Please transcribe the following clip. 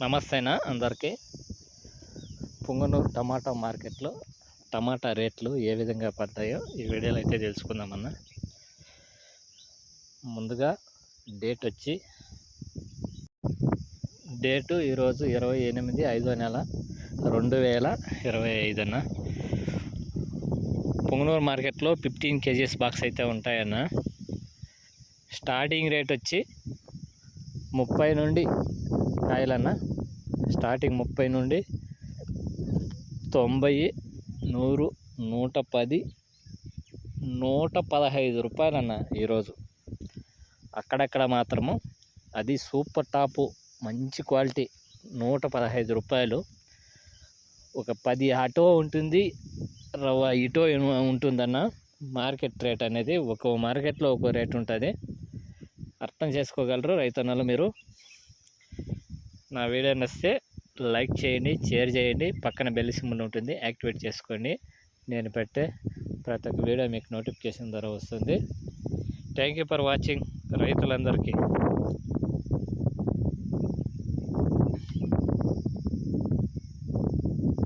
నమస్తేనా అందరికీ. పుంగనూరు టమాటా మార్కెట్లో టమాటా రేట్లు ఏ విధంగా పడ్డాయో ఈ వీడియోలో అయితే తెలుసుకుందామన్నా. ముందుగా డేటు ఈరోజు 28/5/2025 అన్న. పుంగనూరు మార్కెట్లో 15 kgs బాక్స్ అయితే ఉంటాయన్న. స్టార్టింగ్ రేట్ వచ్చి 30 నుండి కాయలన్న. స్టార్టింగ్ 30 నుండి 90, 100, 110, 115 రూపాయలన్న ఈరోజు. అక్కడక్కడ మాత్రము అది సూపర్ టాపు మంచి క్వాలిటీ 115 రూపాయలు. ఒక 10 ఆటో ఉంటుంది, రవ్వ ఇటో ఉంటుందన్న. మార్కెట్ రేట్ అనేది ఒక్కో మార్కెట్లో ఒక్కో రేట్ ఉంటుంది. అర్థం చేసుకోగలరు రైతన్నలు. మీరు నా వీడియో నచ్చితే లైక్ చేయండి, షేర్ చేయండి, పక్కన బెల్ సింబల్ ఉంటుంది యాక్టివేట్ చేసుకోండి. నేను పెట్టే ప్రతి ఒక్క వీడియో మీకు నోటిఫికేషన్ ద్వారా వస్తుంది. థ్యాంక్ యూ ఫర్ వాచింగ్ రైతులందరికీ.